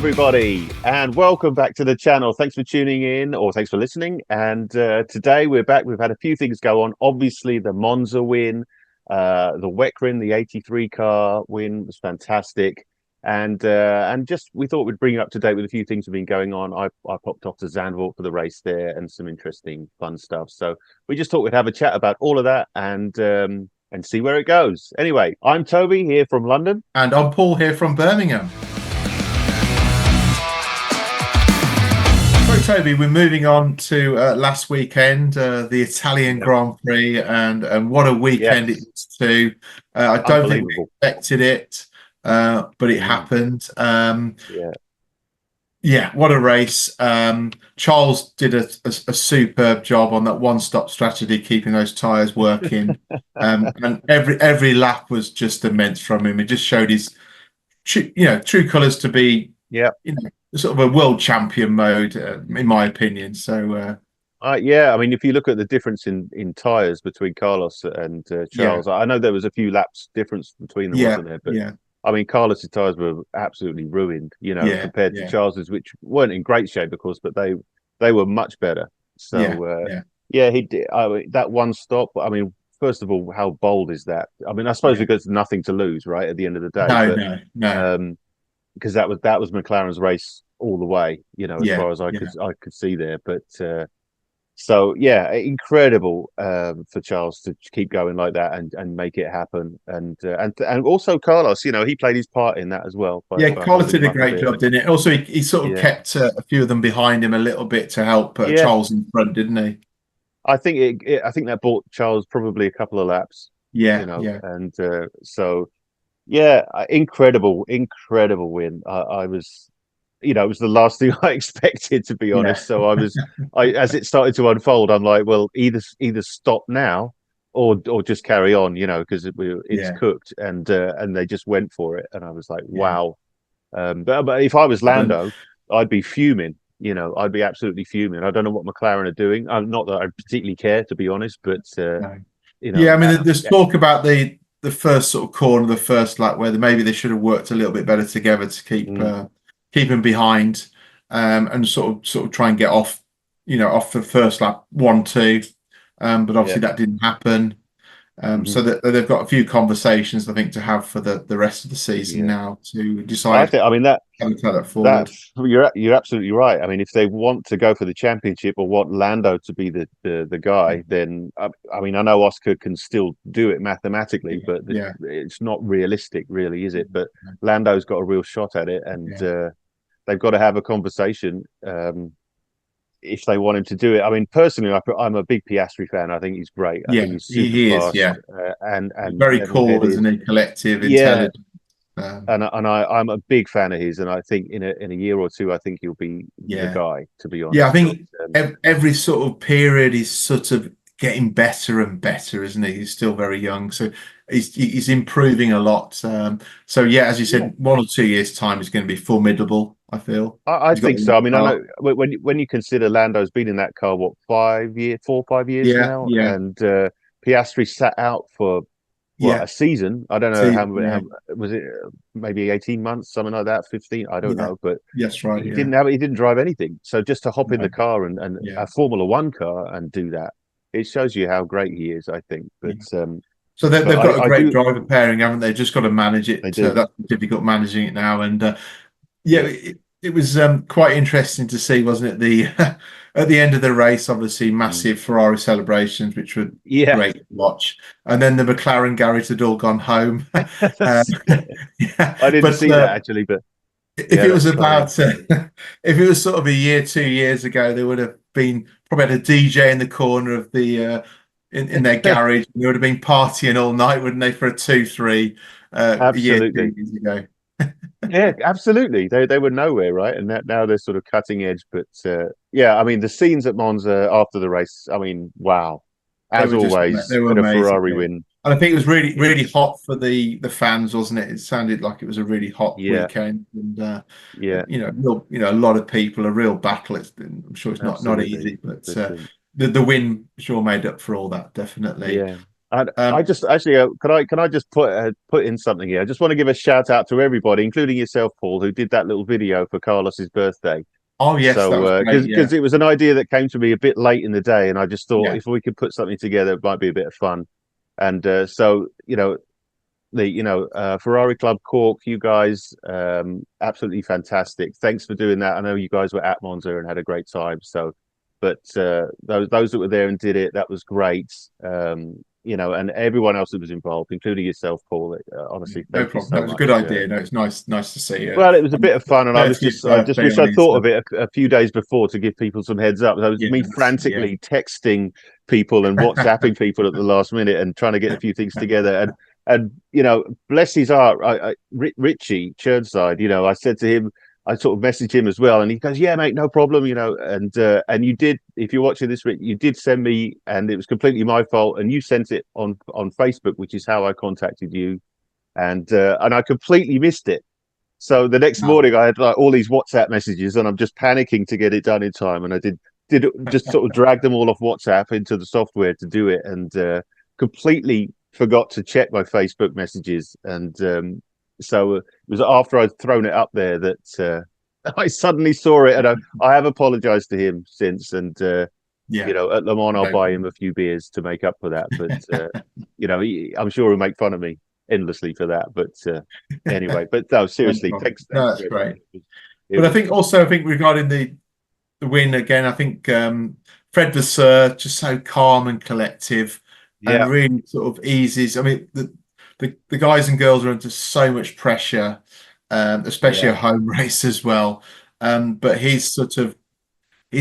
everybody, and welcome back to the channel. Thanks for tuning in, or thanks for listening. And today we're back. We've had a few things go on. Obviously, the Monza win, the Wec win, the 83 car win was fantastic. And just we thought we'd bring you up to date with a few things that have been going on. I popped off to Zandvoort for the race there, and some interesting, fun stuff. So we just thought we'd have a chat about all of that and see where it goes. Anyway, I'm Toby here from London, and I'm Paul here from Birmingham. So, Toby, we're moving on to last weekend, the Italian Grand Prix, and what a weekend it was too. I don't think we expected it, but it happened. Yeah, what a race. Charles did a superb job on that one-stop strategy, keeping those tyres working. And every lap was just immense from him. It just showed his true colours to be sort of a world champion mode, in my opinion. So yeah, I mean, if you look at the difference in tyres between Carlos and Charles, I know there was a few laps difference between them, wasn't there? But I mean, Carlos's tyres were absolutely ruined, compared to Charles's, which weren't in great shape, of course, but they were much better. So he did that one stop. I mean, first of all, how bold is that? I mean, I suppose because nothing to lose, right? At the end of the day, no. Because that was McLaren's race all the way, as far as I could see there. But so incredible for Charles to keep going like that and make it happen. And also Carlos, he played his part in that as well. Carlos did a great job, didn't it? Also, he sort of kept a few of them behind him a little bit to help Charles in front, didn't he? I think I think that bought Charles probably a couple of laps. And so. Yeah, incredible win. I was, it was the last thing I expected, to be honest. So as it started to unfold, I'm like, well, either stop now or just carry on, because it's cooked, and they just went for it, and I was like, wow. But if I was Lando, I'd be fuming. I'd be absolutely fuming. I don't know what McLaren are doing. Not that I particularly care, to be honest, but I mean, there's talk about the first sort of corner, the first lap, where maybe they should have worked a little bit better together to keep him behind, and sort of try and get off the first lap 1-2, but obviously that didn't happen. So that they've got a few conversations, I think, to have for the rest of the season now to decide. I mean that forward. You're absolutely right. I mean, if they want to go for the championship or want Lando to be the guy, then I mean, I know Oscar can still do it mathematically, but it's not realistic, really, is it? But Lando's got a real shot at it, and they've got to have a conversation. If they want him to do it. I mean, personally, I'm a big Piastri fan. I think he's great. I think he's super fast, and very cool, isn't he? Collective, intelligent. And I'm a big fan of his, and I think in a year or two, I think he'll be the guy, to be honest. I think every sort of period is sort of getting better and better, isn't he? He's still very young, so he's improving a lot. So as you said, 1 or 2 years' time is going to be formidable, I feel. I think so. I mean, I know when you consider Lando's been in that car, 4 or 5 years now, and Piastri sat out for a season. I don't know how was it, maybe 18 months, something like that, 15. I don't know, but right. He didn't drive anything. So just to hop in the car and a Formula One car and do that, it shows you how great he is, I think. But so they've got a great driver pairing, haven't they? Just got to manage it. That's difficult, managing it now. And it was quite interesting to see, wasn't it? At the end of the race, obviously massive Ferrari celebrations, which were great to watch. And then the McLaren garage had all gone home. I didn't see that, actually, but if it was if it was sort of a year, 2 years ago, there would have been probably had a DJ in the corner of the in their garage. They would have been partying all night, wouldn't they, for a 2-3 absolutely. 2 years ago. Yeah, absolutely. They were nowhere, right? And now they're sort of cutting edge. But I mean, the scenes at Monza after the race, I mean, wow. As always, they were a amazing, Ferrari win. And I think it was really hot for the fans, wasn't it? It sounded like it was a really hot weekend, and a lot of people, a real battle. I'm sure it's not easy, but the win sure made up for all that, definitely. I just actually can I just put in something here? I just want to give a shout out to everybody, including yourself, Paul, who did that little video for Carlos's birthday. Oh yes, that was So great. because it was an idea that came to me a bit late in the day, and I just thought Yeah. if we could put something together, it might be a bit of fun. And so Ferrari Club Cork, you guys, absolutely fantastic. Thanks for doing that. I know you guys were at Monza and had a great time. So, but those that were there and did it, that was great. And everyone else that was involved, including yourself, Paul. Honestly, No thank you problem. so That was a much. good idea. No, it's nice to see you. Well, it was a bit of fun, and I just Birthday wish on I'd his. thought of it a few days before to give people some heads up. That was me Yeah. frantically texting people and WhatsApping people at the last minute and trying to get a few things together. And bless his heart, Richie Churnside. I said to him, I sort of messaged him as well, and he goes, "Yeah, mate, no problem." And you did. If you're watching this, Rich, you did send me, and it was completely my fault. And you sent it on Facebook, which is how I contacted you, and I completely missed it. So the next morning, I had like all these WhatsApp messages, and I'm just panicking to get it done in time. And I did just sort of drag them all off WhatsApp into the software to do it, and completely forgot to check my Facebook messages. And so it was after I'd thrown it up there that I suddenly saw it, and I have apologized to him since. And at Le Mans, I'll buy him a few beers to make up for that. But I'm sure he'll make fun of me endlessly for that. But anyway, but no, seriously, thanks. No, that's great. But I think regarding the win again, I think Fred Vasseur just so calm and collective, and really sort of eases. I mean, the guys and girls are under so much pressure, especially a home race as well. But his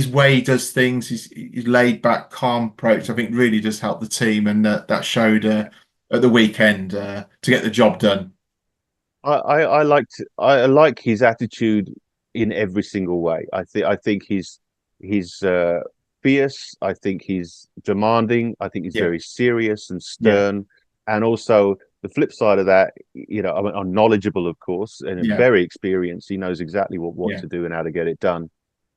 way he does things, his laid back, calm approach, I think really does help the team, and that showed at the weekend to get the job done. I like his attitude in every single way. I think he's fierce. I think he's demanding. I think he's very serious and stern, and also the flip side of that, I'm knowledgeable, of course, and very experienced. He knows exactly what to do and how to get it done.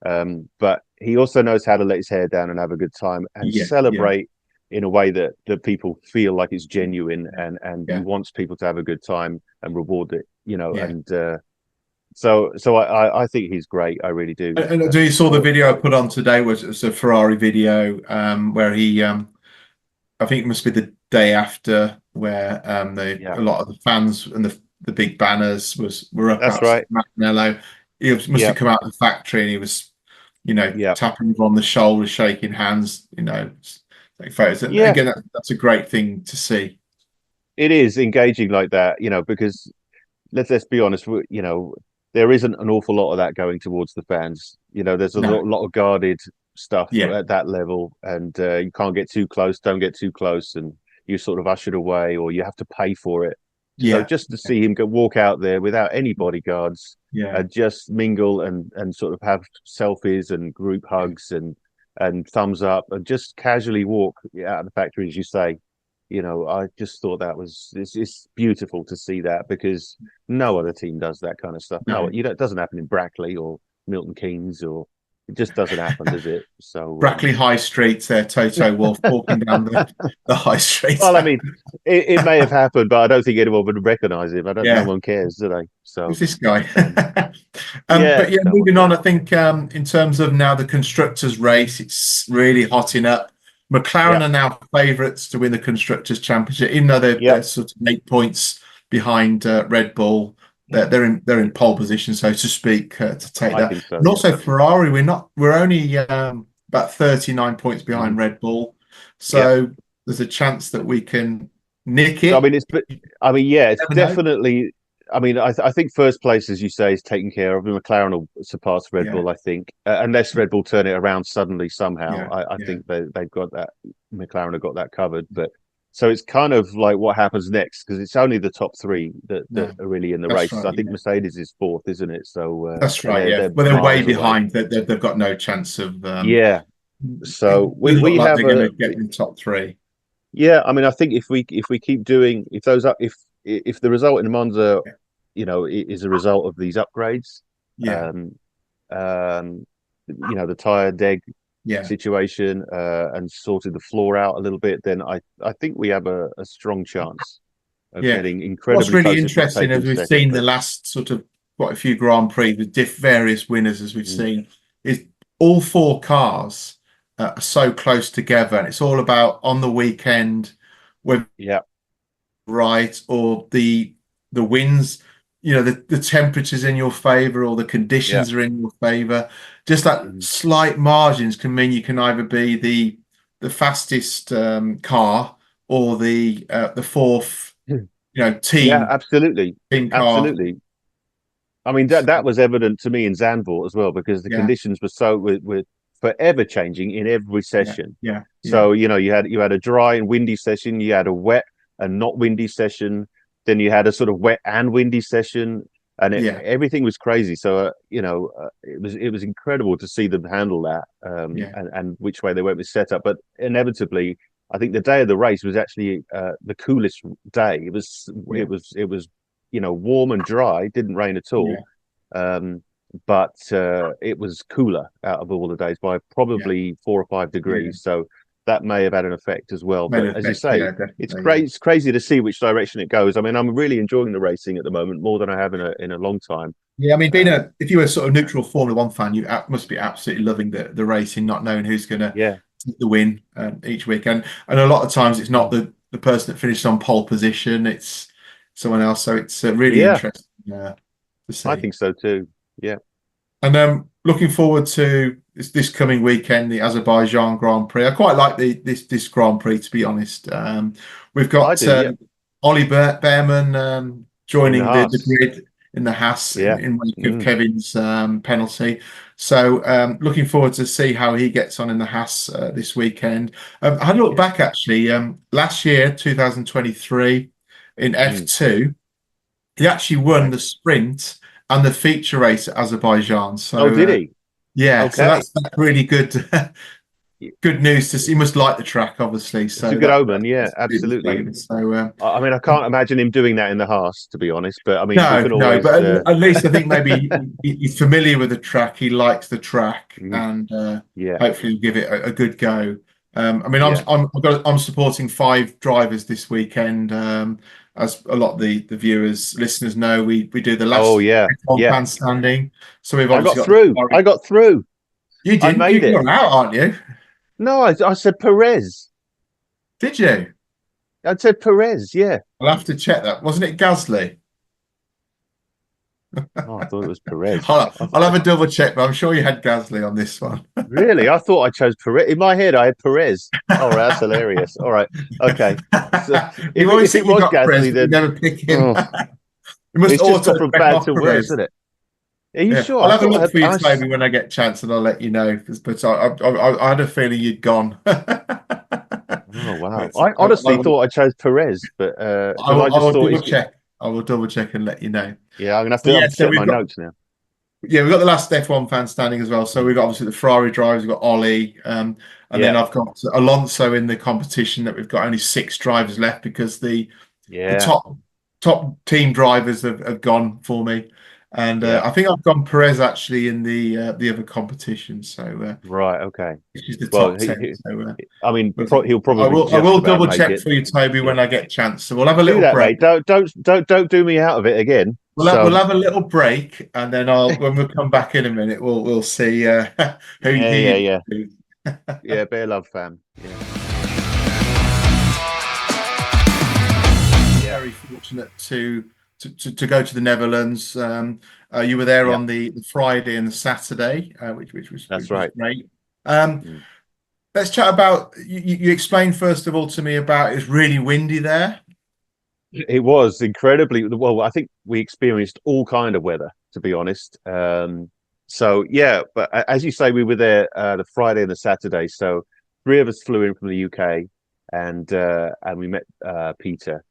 But he also knows how to let his hair down and have a good time and celebrate in a way that people feel like it's genuine, and he wants people to have a good time and reward it, and so I think he's great. I really do. And do you saw the video I put on today? Was a Ferrari video where he I think it must be the day after, where a lot of the fans and the big banners were up. That's right. Maranello. He must have come out of the factory, and he was tapping him on the shoulder, shaking hands, take photos. And again, that's a great thing to see. It is engaging like that, because let's be honest, there isn't an awful lot of that going towards the fans. There's a lot of guarded stuff at that level, and you can't get too close, don't get too close, and you're sort of ushered away, or you have to pay for it. So just to see him walk out there without any bodyguards, and just mingle and sort of have selfies and group hugs and thumbs up, and just casually walk out of the factory, as you say. I just thought it's beautiful to see that, because no other team does that kind of stuff. No, it doesn't happen in Brackley or Milton Keynes, or it just doesn't happen, does it? So Brackley High Street, there, Toto Wolff walking down the high street. Well, I mean, it may have happened, but I don't think anyone would recognise him. No one cares, do they? So who's this guy? But moving on, I think in terms of now the constructors' race, it's really hotting up. McLaren are now favourites to win the Constructors' Championship, even though they're sort of 8 points behind Red Bull. They're in pole position, so to speak, to take that. So, and also Ferrari, we're only about 39 points behind Red Bull, so there's a chance that we can nick it. It's definitely. I think first place, as you say, is taken care of. McLaren will surpass Red Bull, I think, unless Red Bull turn it around suddenly somehow. I think they've got that. McLaren have got that covered. But so it's kind of like what happens next, because it's only the top three that are really in the race. Right, I think Mercedes is fourth, isn't it? So that's right. They're way behind. They've got no chance of. So we have they're going to get in the top three. Yeah, I think if we keep doing if the result in Monza, is a result of these upgrades, the tyre deg situation and sorted the floor out a little bit, then I think we have a strong chance of getting incredibly What's really close, if not interesting, as taking we've second. seen the last sort of quite a few Grand Prix with various winners, as we've seen, is all four cars are so close together, and it's all about on the weekend whether right or the winds, the temperatures in your favor or the conditions are in your favor. Just that slight margins can mean you can either be the fastest car or the fourth team. Absolutely. Team car. Absolutely. I mean, that was evident to me in Zandvoort as well, because the conditions were forever changing in every session. So you had a dry and windy session, you had a wet and not windy session, then you had a sort of wet and windy session, and everything was crazy. So it was incredible to see them handle that, and which way they went with setup. But inevitably, I think the day of the race was actually the coolest day. It was warm and dry, didn't rain at all. But it was cooler out of all the days by probably 4 or 5 degrees. So that may have had an effect as well. But as you say, it's great. It's crazy to see which direction it goes. I mean, I'm really enjoying the racing at the moment more than I have in a long time. Yeah, I mean, if you were sort of neutral Formula One fan, you must be absolutely loving the racing, not knowing who's going to take the win each weekend. And a lot of times, it's not the person that finished on pole position; it's someone else. So it's really interesting to see. I think so too. Yeah. And looking forward to this coming weekend, the Azerbaijan Grand Prix. I quite like this Grand Prix, to be honest. We've got Ollie Behrman joining the grid in the Haas in wake of Kevin's penalty. So looking forward to see how he gets on in the Haas this weekend. I had a look back, actually. Last year, 2023, in F2, he actually won the sprint and the feature race at Azerbaijan. So, did he? Yeah, so that's really good. Good news to see. He must like the track, obviously. So it's a good omen, absolutely. So, I mean, I can't imagine him doing that in the Haas, to be honest. But I mean, no. But at least I think maybe he's familiar with the track. He likes the track, and hopefully he'll give it a good go. I mean, I'm supporting 5 drivers this weekend. As a lot of the viewers, listeners know, we do the last fan standing. So we've obviously I got through. You didn't. I made it. You're out, aren't you? No, I said Perez. Did you? I said Perez. Yeah. I'll have to check that. Wasn't it Gasly? Oh, I thought it was Perez. I'll have a double check, but I'm sure you had Gasly on this one. Really? I thought I chose Perez. In my head, I had Perez. Oh, that's hilarious. All right. Okay. So, if it was Gasly, then never pick him. It's just gone from bad to worse, isn't it? Are you sure? I'll have a look for you maybe when I get a chance, and I'll let you know. But I had a feeling you'd gone. Oh wow! I honestly thought I chose Perez, but I will double check. I will double check and let you know. Yeah, I'm gonna have to check my notes now. Yeah, we've got the last F1 fan standing as well. So we've got obviously the Ferrari drivers, we've got Ollie, and then I've got Alonso in the competition. That we've got only 6 drivers left because the top team drivers have gone for me. And I think I've gone Perez actually in the other competition. So right, okay. Which is the top 10. I mean, he'll probably. I will double check for you, Toby, when I get a chance. So we'll have a little break. Mate. Don't do me out of it again. We'll have a little break, and then when we come back in a minute, we'll see who yeah. Yeah, Bear Love fan. Yeah. Very fortunate to go to the Netherlands. You were there on the Friday and the Saturday, which was great. Let's chat about. You explained first of all to me about it's really windy there. It was incredibly well. I think we experienced all kind of weather, to be honest. So yeah, but as you say, we were there the Friday and the Saturday. So 3 of us flew in from the UK, and we met Peter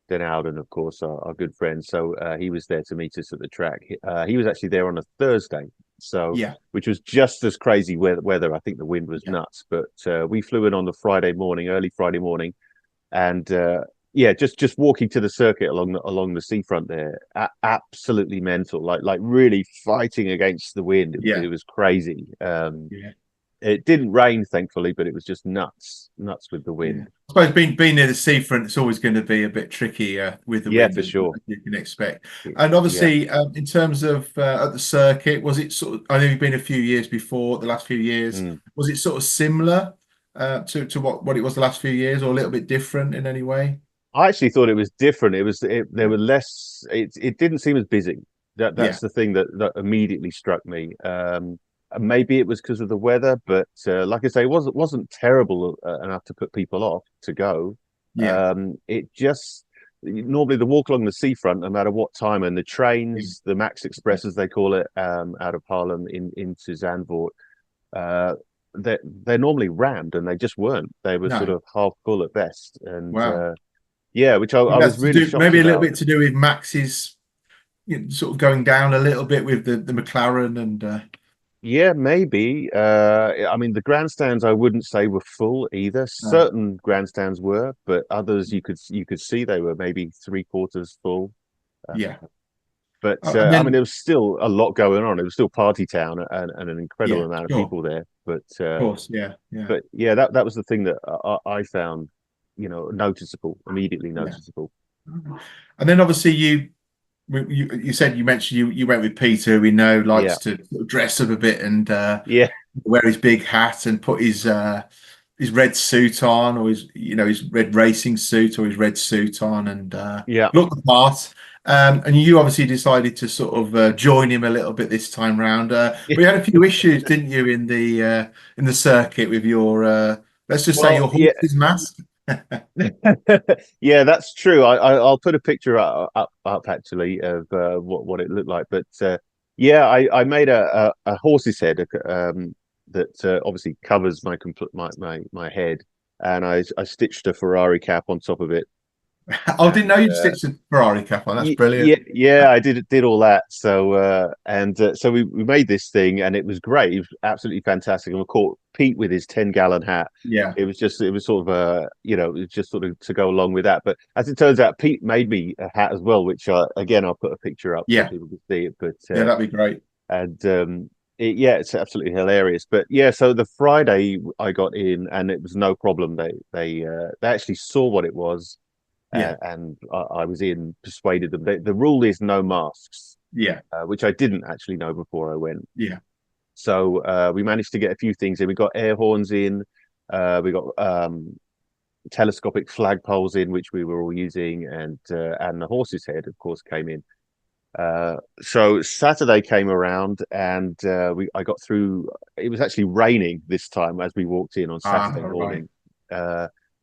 Den Ouden, of course, our good friend. So he was there to meet us at the track. He was actually there on a Thursday, which was just as crazy weather. I think the wind was nuts, but we flew in on the early Friday morning, and just walking to the circuit along the seafront there, absolutely mental. Like really fighting against the wind. It was crazy. It didn't rain, thankfully, but it was just nuts with the Yeah. wind. I suppose being near the seafront, it's always going to be a bit tricky with the Yeah, wind for as sure. you can expect. And Yeah. obviously, in terms of at the circuit, was it sort of? I know you've been a few years before, the last few years. Mm. Was it sort of similar to what it was the last few years, or a little bit different in any way? I actually thought it was different. There Yeah, were less. It didn't seem as busy. yeah, That's the thing that immediately struck me. And maybe it was because of the weather, but like I say, it wasn't terrible enough to put people off to go. yeah. It just normally the walk along the seafront, no matter what time, and the Yeah. trains, the Max Express as they call it, out of Haarlem into Zandvoort, uh, they're normally rammed, and they just weren't. They were sort No, of half full at best, and wow. yeah, which I was That's to really do shocked maybe a little about. bit to do with Max's sort of going down a little bit with the McLaren and Yeah, maybe. I mean, the grandstands I wouldn't say were full either. no. Certain grandstands were, but others you could see they were maybe three-quarters full. Uh, Yeah. but And I mean, then, there was still a lot going on. It was still party town and an incredible yeah, amount of sure. people there. Of course. Yeah. Yeah. But yeah, that was the thing that I found, noticeable, immediately Yeah. noticeable. And then obviously you said you mentioned you went with Peter, who we know Yeah, likes to sort of dress up a bit and yeah, wear his big hat and put his red suit on, or his red racing suit or his red suit on, and yeah. look the part. And you obviously decided to sort of join him a little bit this time round. But you had a few issues, didn't you, in the circuit with your let's just say Well, your yeah, horse's mask? yeah, that's true. I'll put a picture up actually of what it looked like. But yeah, I made a horse's head that obviously covers my head, and I stitched a Ferrari cap on top of it. I didn't And know you'd stitched a Ferrari cap on. That's brilliant. yeah, I did all that. So so we made this thing, and it was great. It was absolutely fantastic. And we caught Pete with his 10-gallon hat. Yeah, It was sort of it was just sort of to go along with that. But as it turns out, Pete made me a hat as well, which again I'll put a picture up so yeah, people can see it. But yeah. That'd be great. and yeah, it's absolutely hilarious. But yeah, so the Friday I got in, and it was no problem. They actually saw what it was, Yeah, and I was in, persuaded them. The rule is no masks, yeah, which I didn't actually know before I went. yeah, So we managed to get a few things in. We got air horns in. We got telescopic flagpoles in, which we were all using, and the horse's head, of course, came in. So Saturday came around, and I got through. It was actually raining this time as we walked in on Saturday right. morning.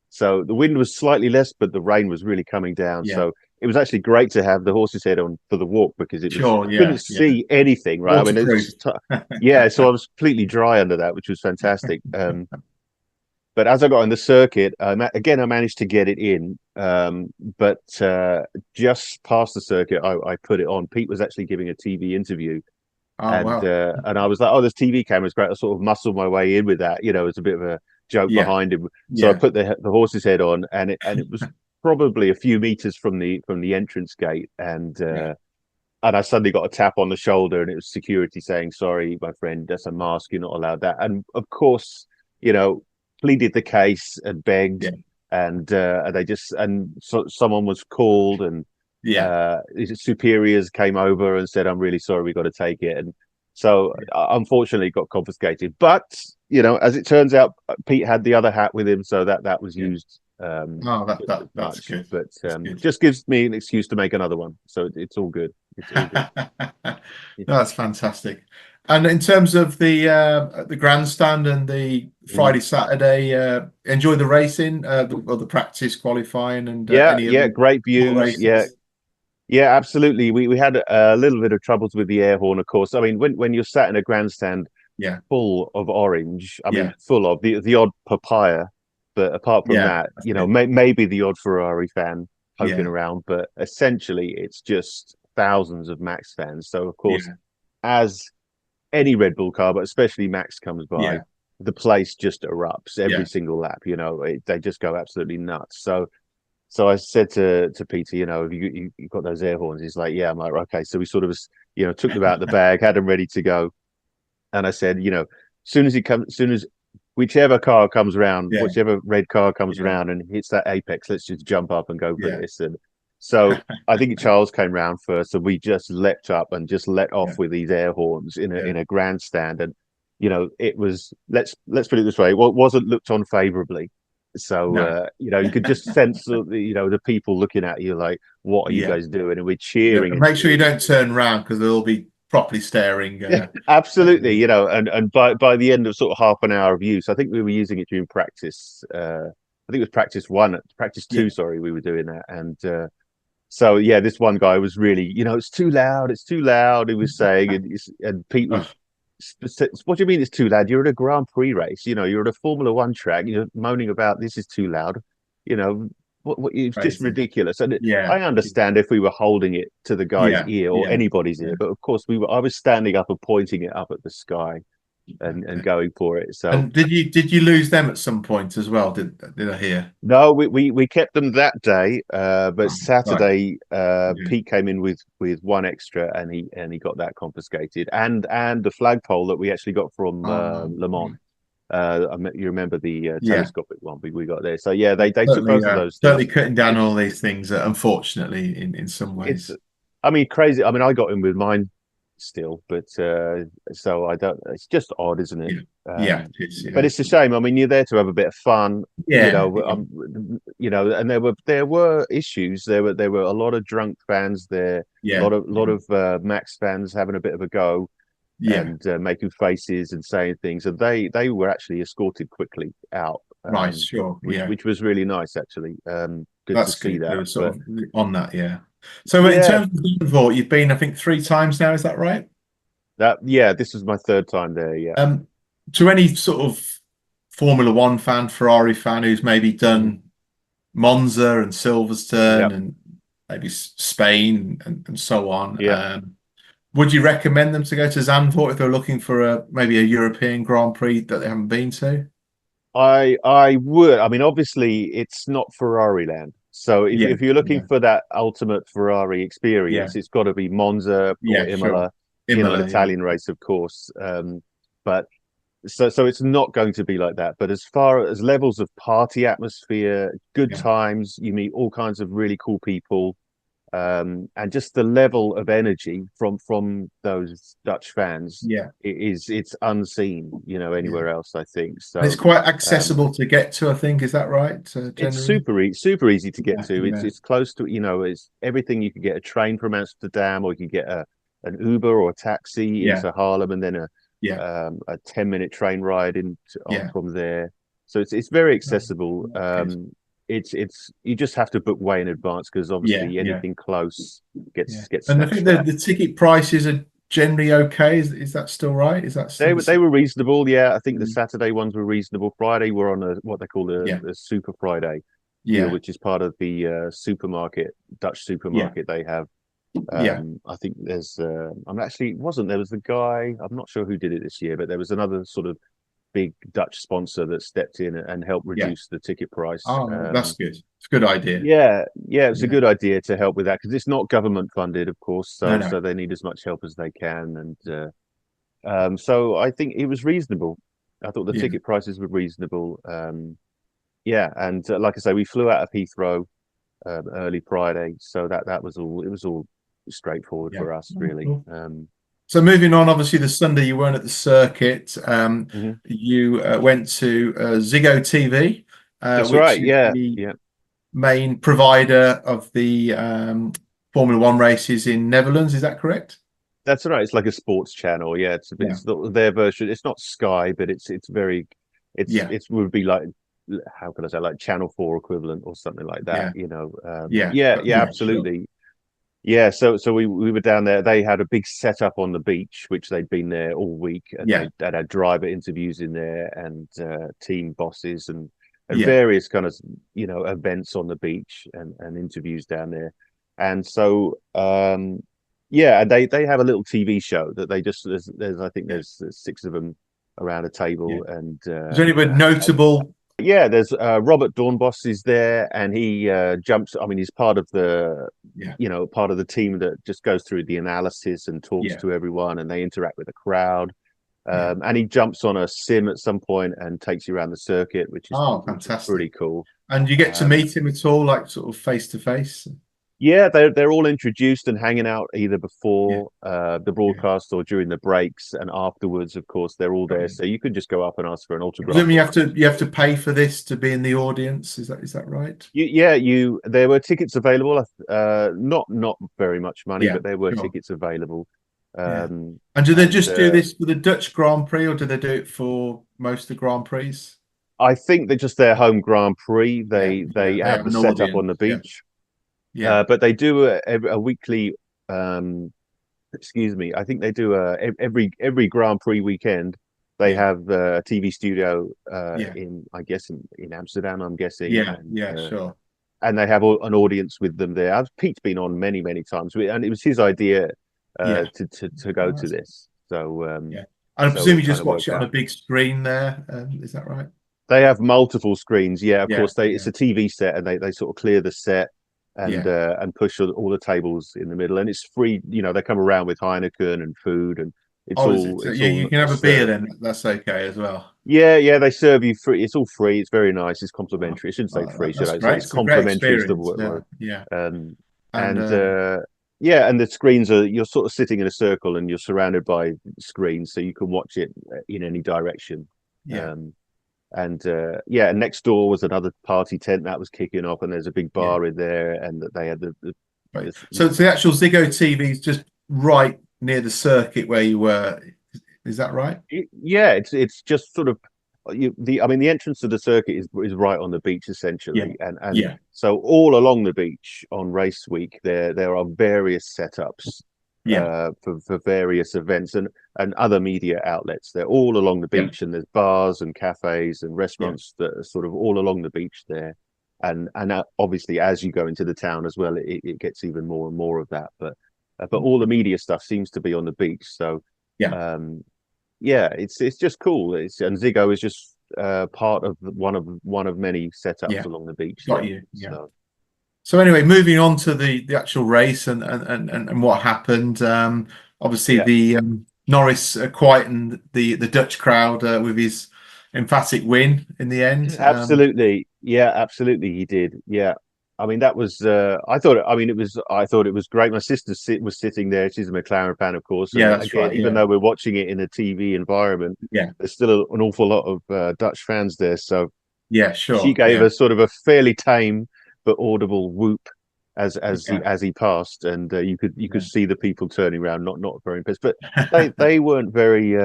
So the wind was slightly less, but the rain was really coming down. Yeah, So it was actually great to have the horse's head on for the walk, because sure. I couldn't Yeah, yeah. see anything, right? I mean, it was Waterproof. just yeah. So I was completely dry under that, which was fantastic. But as I got on the circuit, again, I managed to get it in. But just past the circuit, I put it on. Pete was actually giving a TV interview, Oh and wow. I was like, "Oh, this TV camera's great." I sort of muscled my way in with that. It's a bit of a joke Yeah, behind him. So I yeah, put the horse's head on, and it was probably a few meters from the entrance gate, yeah, and I suddenly got a tap on the shoulder, and it was security saying, "Sorry, my friend, that's a mask. You're not allowed that." And of course, you know, pleaded the case and begged, yeah, and they just someone was called, and yeah, his superiors came over and said, "I'm really sorry, we got to take it." And so, unfortunately, it got confiscated. But as it turns out, Pete had the other hat with him, so that was yeah. used Oh, just as that's much. good. But That's good. just gives me an excuse to make another one, so it's all good. It's all good. That's fantastic. And in terms of the grandstand and the Mm. Friday, Saturday, enjoy the racing, or the practice qualifying, and Yeah, any of yeah, the great other views. Yeah, races. yeah, absolutely. We had a little bit of troubles with the air horn, of course. I mean, when you're sat in a grandstand Yeah, full of orange, I mean, yeah, full of the odd papaya, but apart from yeah. that, That's it. maybe the odd Ferrari fan poking Yeah, around, but essentially it's just thousands of Max fans. So of course, yeah, as any Red Bull car, but especially Max comes by, yeah, the place just erupts every yeah, single lap. They just go absolutely nuts. So I said to Peter, have you got those air horns? He's like, yeah. I'm like, okay. So we sort of, took them out of the bag, had them ready to go. And I said, soon as whichever car comes around, Yeah. whichever red car comes Yeah. around and hits that apex, let's just jump up and go for Yeah. this. And so I think Charles came round first, and we just leapt up and just let off Yeah. with these air horns in Yeah. a grandstand. And it was, let's put it this way, what wasn't looked on favorably. So No. you could just sense the people looking at you like, what are you Yeah. guys doing? And we're Yeah. cheering And and make sure you cheering. don't turn around, because they'll be properly staring. Yeah, absolutely. And by the end of sort of half an hour of use, I think we were using it during practice. I think it was practice Yeah. two. Sorry, we were doing that, and so yeah, this one guy was really, it's too loud, it's too loud. He was saying, and Pete was, Oh, what do you mean it's too loud? You're at a Grand Prix race, you're at a Formula One track, you're moaning about this is too loud, you know, it's just crazy. ridiculous. And Yeah. I understand if we were holding it to the guy's Yeah. ear or Yeah. anybody's Yeah. ear, but of course I was standing up and pointing it up at the sky and Okay. going for it. So And did you lose them at some point as well? Did I hear? no, we kept them that day, but Oh, right. Saturday, Yeah. Pete came in with one extra, and he got that confiscated, and the flagpole that we actually got from Le Mans. Right. You remember the Yeah. telescopic one we got there. So yeah, they took Certainly, both of those certainly things. cutting down It's all these things, unfortunately, in some it's ways. I mean, crazy. I mean, I got in with mine still, but so I don't. It's just odd, isn't it? Yeah. Yeah. It is, But yeah. it's a shame. I mean, you're there to have a bit of fun, Yeah. and there were issues. There were a lot of drunk fans there, a Yeah. lot of Max fans having a bit of a go Yeah. and making faces and saying things, and they were actually escorted quickly out, Right. Sure. which Yeah. which was really nice actually. Good to That's see good. They that. were sort But of on that. Yeah. So in yeah, terms of Zandvoort, you've been, I think, 3 times now. Is that right? this was my third time there. Yeah. Um, to any sort of Formula One fan, Ferrari fan who's maybe Mhm. done Monza and Silverstone Yep. and maybe Spain and so on, Yeah. would you recommend them to go to Zandvoort if they're looking for maybe a European Grand Prix that they haven't been to? I would. I mean, obviously, it's not Ferrari land. So Yeah, if you're looking yeah, for that ultimate Ferrari yeah, experience, it's got to be Monza or yeah, sure. Imola, an Imola, yeah, Italian race, of course. But so it's not going to be like that. But as far as levels of party atmosphere, good yeah, times, you meet all kinds of really cool people. And just the level of energy from those Dutch fans yeah, it's unseen, yeah. anywhere else, I think. And it's So quite um, accessible to get to, I think. Is that right, it's generally? super easy to get Yeah, to. It's yeah, it's close to, it's everything. You could get a train from Amsterdam, or you can get an Uber or a taxi yeah, into Harlem, and then yeah, a 10-minute train ride on yeah. from there. So it's very Oh, accessible. that's good. It's you just have to book way in advance, because Yeah, obviously yeah, anything close yeah. gets And I snatched think up. the ticket prices are generally okay. Is that still right? Is that They still were the they same? were reasonable. Yeah, I think the Saturday ones were reasonable. Friday were on what they call Yeah, a Super Friday deal, yeah, which is part of the supermarket, Dutch yeah, supermarket they have. yeah, I think there's I'm actually wasn't there was the guy, I'm not sure who did it this year, but there was another sort of big Dutch sponsor that stepped in and helped yeah. reduce the ticket price. Oh, that's good. It's a good idea. Yeah, it's a Yeah. good idea to help with that, because it's not government funded, of course, No, so no. they need as much help as they can. And so I think it was reasonable. I thought the Yeah. ticket prices were reasonable. Yeah, and like I say, we flew out of Heathrow early Friday, so that was all. It was all straightforward Yeah. for us, Oh, really. cool. So moving on, obviously the Sunday you weren't at the circuit. Mhm. You went to Ziggo TV, That's which right. is Yeah, the yeah, main provider of the Formula One races in Netherlands. Is that correct? that's right. It's like a sports channel. Yeah, Yeah. it's not their version. It's not Sky, but it's very, Yeah. it would be like, how can I say, like Channel 4 equivalent or something like that. Yeah. Yeah. Yeah, yeah, Yeah. Sure. absolutely. Yeah, so we were down there. They had a big setup on the beach, which they'd been there all week, and Yeah. they had driver interviews in there, and team bosses, and Yeah. various kind of events on the beach, and interviews down there. And so yeah, and they have a little TV show that they just there's I think Yeah. there's six of them around a Yeah. table, and Is there anyone notable? yeah, there's Robert Dornbos is there, and he jumps. I mean, he's part of Yeah. part of the team that just goes through the analysis and talks Yeah. to everyone, and they interact with the crowd. And he jumps on a sim at some point and takes you around the circuit, which is fantastic, pretty cool. And you get to meet him at all, like sort of face to face? Yeah, they're all introduced and hanging out either before the broadcast or during the breaks, and afterwards, of course, they're all there. So you could just go up and ask for an autograph. Presumably you have to pay for this to be in the audience. Is that right? There were tickets available. Not very much money, but there were tickets available. And do they just do this for the Dutch Grand Prix, or do they do it for most of the Grand Prix? I think they're just their home Grand Prix. They have the setup on the beach. But they do a weekly. Excuse me. I think they do every Grand Prix weekend. They have a TV studio in Amsterdam. I'm guessing. Sure. And they have an audience with them there. Pete's been on many times, and it was his idea to go to this. So and I presume you just watch it on a big screen there. Is that right? They have multiple screens. Yeah, of course. It's a TV set, and they sort of clear the set. And push all the tables in the middle, and it's free. They come around with Heineken and food, and you can have a beer then. That's okay as well. Yeah, they serve you free. It's all free. It's very nice. It's complimentary. I shouldn't say free, should I? It's complimentary is the word. And the screens you're sort of sitting in a circle, and you're surrounded by screens, so you can watch it in any direction. And next door was another party tent that was kicking off, and there's a big bar in there, and that they had So the actual Ziggo TV is just right near the circuit where you were. Is that right? It's just sort of the entrance to the circuit is right on the beach essentially, and so all along the beach on race week there are various setups. For various events and other media outlets. They're all along the beach, and there's bars and cafes and restaurants that are sort of all along the beach there. And obviously, as you go into the town as well, it gets even more and more of that. But all the media stuff seems to be on the beach. So it's just cool. And Ziggo is just part of one of many setups along the beach. Got you. So anyway, moving on to the actual race and what happened. Obviously, the Norris quietened the Dutch crowd with his emphatic win in the end. Absolutely, absolutely, he did. Yeah, I mean that was. I thought it was great. My sister was sitting there. She's a McLaren fan, of course. That's right. Even though we're watching it in a TV environment, there's still an awful lot of Dutch fans there. So sure. She gave us sort of a fairly tame but audible whoop as he passed, and you could see the people turning around, not very impressed, but they weren't very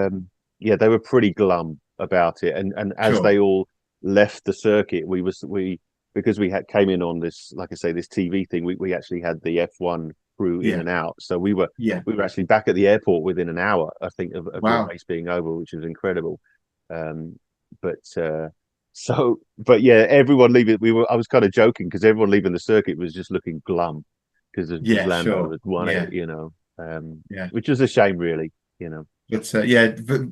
they were pretty glum about it, and as they all left the circuit, because we came in on this, like I say, this TV thing, we actually had the F1 crew in and out, so we were actually back at the airport within an hour, I think, of the race being over, which was incredible. Everyone leaving. I was kind of joking because everyone leaving the circuit was just looking glum because Lando had won it, which was a shame, really, But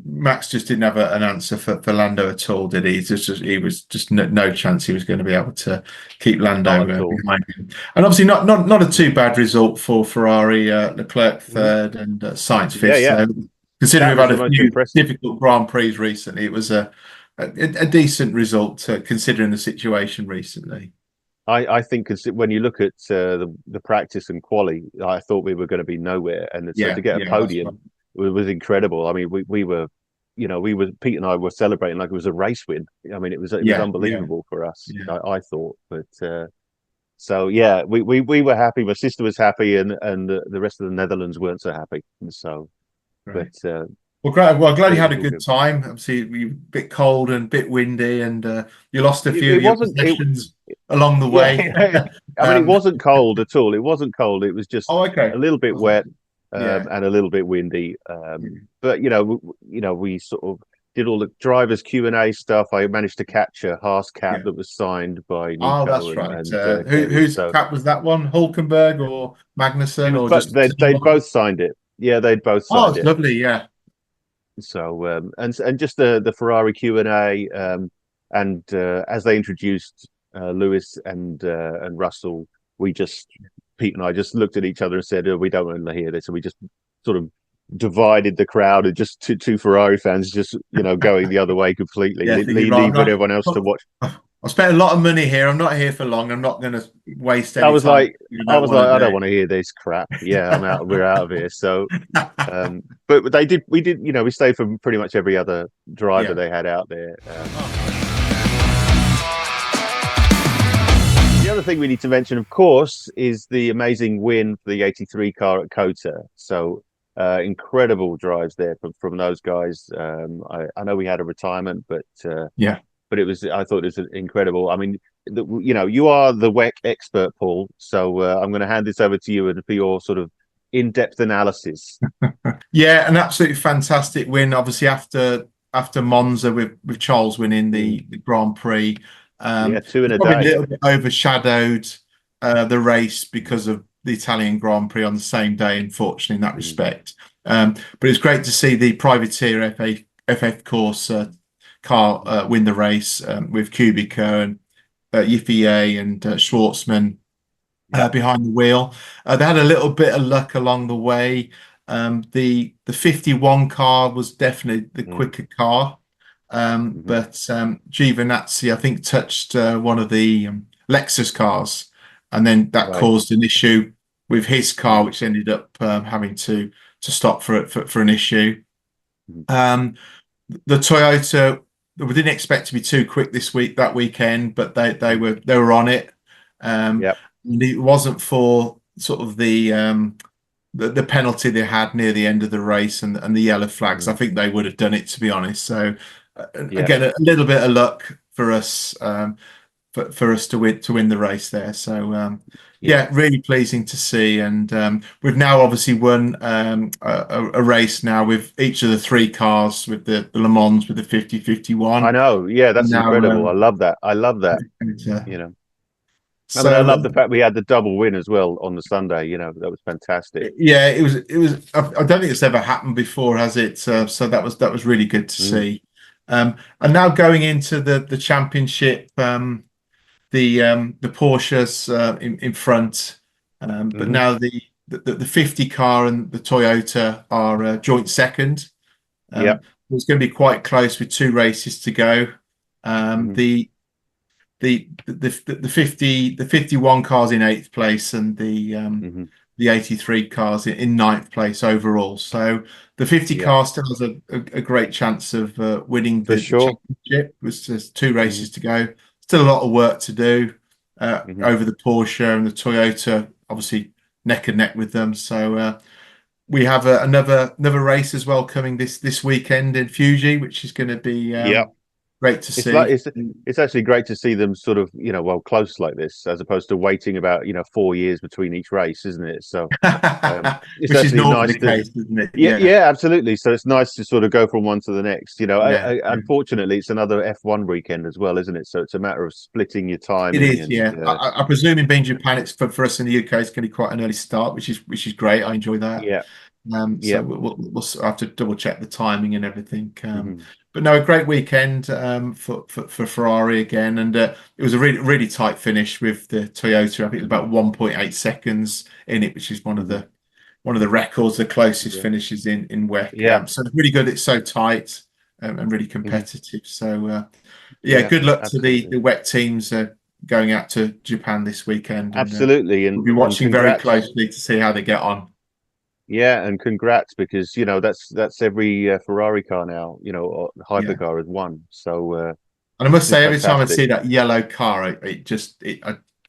Max just didn't have an answer for Lando at all, did he? He was just no chance he was going to be able to keep Lando behind him. And obviously not a too bad result for Ferrari. Leclerc third and Sainz fifth. Considering we've had a few difficult Grand Prix recently, it was a decent result considering the situation recently. I think when you look at the practice and quali, I thought we were going to be nowhere, and so to get a podium was incredible. I mean, we were Pete and I were celebrating like it was a race win. I mean, it was unbelievable for us. I thought, but we were happy. My sister was happy, and the rest of the Netherlands weren't so happy. And so, Well, great. Well, I'm glad you had a good time. Obviously, we were a bit cold and a bit windy, and you lost a few of your possessions along the way. I mean, it wasn't cold at all. It wasn't cold. It was just a little bit wet and a little bit windy. But we sort of did all the drivers Q&A stuff. I managed to catch a Haas cap that was signed by Nico. Oh, that's right. Whose cap was that one? Hulkenberg or Magnussen? Or just they'd both signed it. Yeah, they'd both signed it. Oh, it's lovely. Yeah. So and just the Ferrari Q&A, and as they introduced Lewis and Russell, Pete and I just looked at each other and said, we don't want to hear this, and we just sort of divided the crowd, and just two Ferrari fans just going the other way completely, leaving everyone else to watch. I spent a lot of money here. I'm not here for long. I'm not going to waste any time. I was like, I don't want to hear this crap. Yeah, I'm out. We're out of here. So, but we did. We stayed for pretty much every other driver they had out there. The other thing we need to mention, of course, is the amazing win for the '83 car at Cota. So, incredible drives there from those guys. I know we had a retirement, but but I thought it was incredible. I mean, you are the WEC expert, Paul. So I'm going to hand this over to you and for your sort of in-depth analysis. Yeah, an absolutely fantastic win. Obviously, after Monza with Charles winning the Grand Prix, two in a day. A little bit overshadowed the race because of the Italian Grand Prix on the same day, unfortunately, in that respect. But it's great to see the privateer FF course car win the race with Kubica and Yiffier and Schwartzman behind the wheel. They had a little bit of luck along the way. The 51 car was definitely the quicker car, but Giovinazzi, I think, touched one of the Lexus cars, and then that caused an issue with his car, which ended up having to stop for an issue. The Toyota, we didn't expect to be too quick that weekend, but they were on it. And it wasn't for sort of the penalty they had near the end of the race and the yellow flags. I think they would have done it, to be honest. So again, a little bit of luck for us to win the race there. So really pleasing to see. And we've now obviously won a race now with each of the three cars, with the Le Mans, with the 50-51. I know. Yeah, that's incredible. I love that. So, I love the fact we had the double win as well on the Sunday. That was fantastic. Yeah, it was. I don't think it's ever happened before, has it? So that was really good to see. And now going into the championship, the Porsches in front, but now the 50 car and the Toyota are joint second. It's going to be quite close with 2 races to go. The 51 cars in 8th place and the 83 cars in 9th place overall. So the 50 car still has a great chance of winning the championship. There's just 2 races to go. Still a lot of work to do over the Porsche and the Toyota, obviously neck and neck with them. So we have another race as well coming this weekend in Fuji, which is going to be great to see. It's actually great to see them sort of, close like this, as opposed to waiting about, 4 years between each race, isn't it? So it's which is normally the case, isn't it? Yeah, absolutely. So it's nice to sort of go from one to the next. Unfortunately, it's another F1 weekend as well, isn't it? So it's a matter of splitting your time. It is, I presume in being Japan, it's for us in the UK, it's going to be quite an early start, which is great. I enjoy that. So we'll have to double check the timing and everything. But no, a great weekend for Ferrari again, and it was a really tight finish with the Toyota. I think it was about 1.8 seconds in it, which is one of the records, the closest finishes in WEC. So it's really good. It's so tight and really competitive. So good luck to the WEC teams going out to Japan this weekend. Absolutely, and we'll be watching very closely to see how they get on. Yeah, and congrats, because that's every Ferrari car now. Hypercar has won. So, and I must say, every time I see that yellow car, it's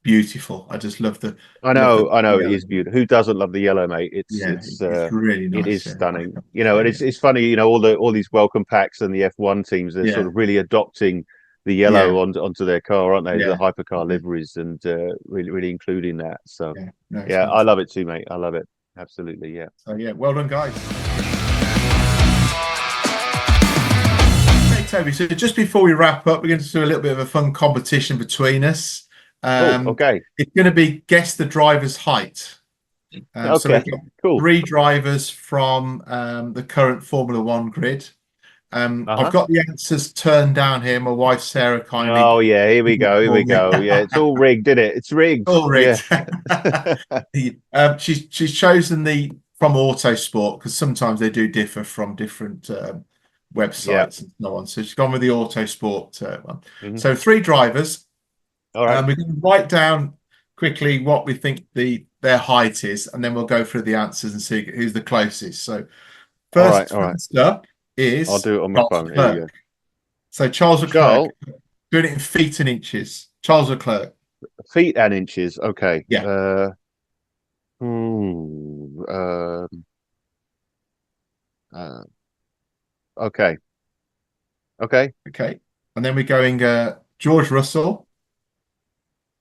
beautiful. I just love the. I know, it is beautiful. Who doesn't love the yellow, mate? It's really nice. It is stunning. And it's funny. All these welcome packs and the F1 teams, they're sort of really adopting the yellow onto their car, aren't they? The hypercar liveries, and really including that. So I love it too, mate. I love it. Absolutely, yeah. So well done, guys. Okay, Toby. So just before we wrap up, we're going to do a little bit of a fun competition between us. Okay. It's going to be guess the driver's height. So we've got 3 drivers from the current Formula One grid. I've got the answers turned down here. My wife Sarah kindly. Oh yeah, here we go. Yeah, it's all rigged, isn't it? It's rigged. All rigged. Yeah. She's chosen the from Autosport, because sometimes they do differ from different websites and so on. So she's gone with the Autosport one. Mm-hmm. So 3 drivers. All right. We can write down quickly what we think their height is, and then we'll go through the answers and see who's the closest. So first up is I'll do it on my phone. Here we go. So Charles Leclerc, doing it in feet and inches. Charles Leclerc. Feet and inches. Okay. Yeah. Okay. Okay. Okay. And then we're going George Russell.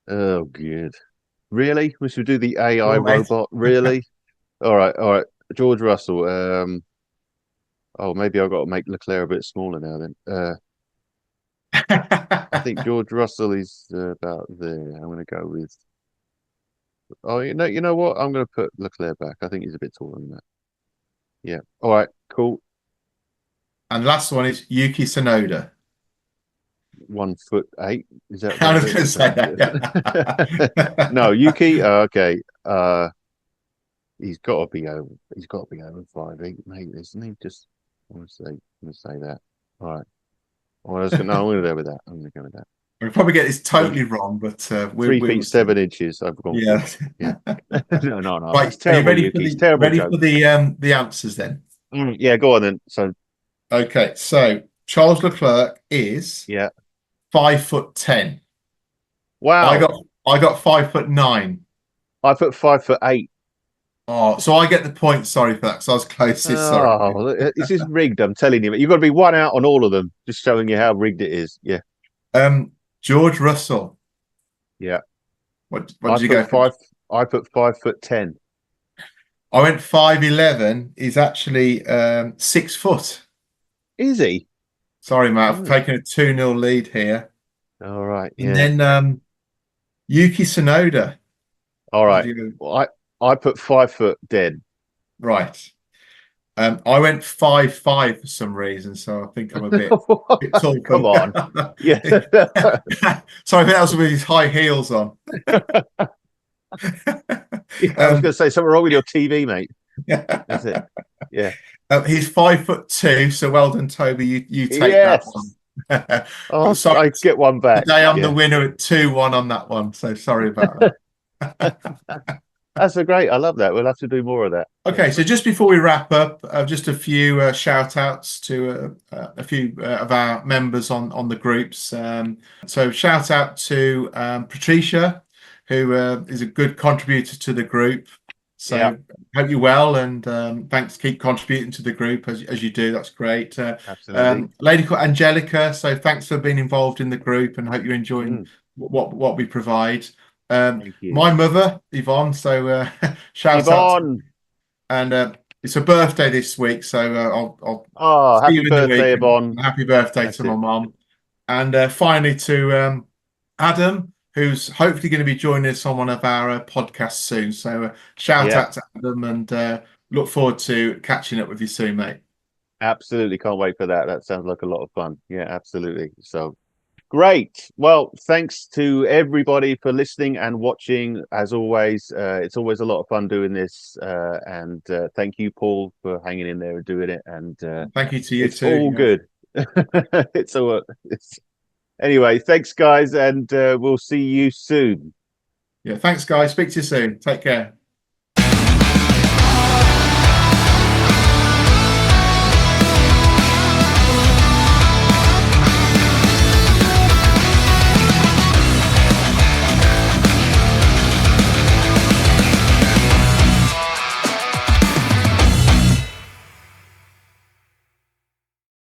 Oh, good. Really? We should do the AI robot. Really? All right. All right. George Russell. Oh, maybe I've got to make Leclerc a bit smaller now then. I think George Russell is about there. I'm going to go with. Oh, you know what? I'm going to put Leclerc back. I think he's a bit taller than that. Yeah. All right. Cool. And last one is Yuki Tsunoda. 1'8". Is that? I was going to say that. No, Yuki. Okay. He's got to be over. He's got to be over 5'8", mate, isn't he? Just I want to say that. All right. Well, I'm going to go with that. I'm going to go with that. We'll probably get this totally wrong, but 3 feet 7 inches. I've gone. Yeah. Yeah. No. Right. It's terrible. Are you ready for the answers then? Yeah. Go on then. So. Okay. So Charles Leclerc is 5'10". Wow. I got 5'9". I put 5'8". Oh, so I get the point. Sorry for that. So I was closest. Sorry. This is rigged. I'm telling you. You've got to be one out on all of them. Just showing you how rigged it is. Yeah. George Russell. Yeah. What did you go for? I put 5'10". I went 5'11". He's actually 6 foot. Is he? Sorry, Matt. I've taken a 2-0 lead here. All right. Yeah. And then Yuki Tsunoda. All right. Well, I put 5 foot dead. Right. I went 5'5" for some reason, so I think I'm a bit tall. Come on. Yeah. Sorry, I think that was with his high heels on. I was going to say something wrong with your TV, mate. That's it. Yeah. He's 5'2", so well done, Toby. You take that one. Oh, sorry, I get one back. Today I'm the winner at 2-1 on that one, so sorry about that. That's great. I love that. We'll have to do more of that. Okay, so just before we wrap up, just a few shout outs to a few of our members on the groups. So shout out to Patricia, who is a good contributor to the group. So hope you're well, and thanks. Keep contributing to the group as you do. That's great. Absolutely. Lady called Angelica. So thanks for being involved in the group, and hope you're enjoying what we provide. My mother, Yvonne. So shout out, and it's her birthday this week. So I'll happy birthday, Yvonne! Happy birthday to my mom, and finally to Adam, who's hopefully going to be joining us on one of our podcasts soon. So shout out to Adam, and look forward to catching up with you soon, mate. Absolutely, can't wait for that. That sounds like a lot of fun. Yeah, absolutely. So. Great. Well, thanks to everybody for listening and watching. As always, it's always a lot of fun doing this. And thank you, Paul, for hanging in there and doing it. And thank you to you it's too. All good. It's all. Anyway, thanks, guys, and we'll see you soon. Yeah, thanks, guys. Speak to you soon. Take care.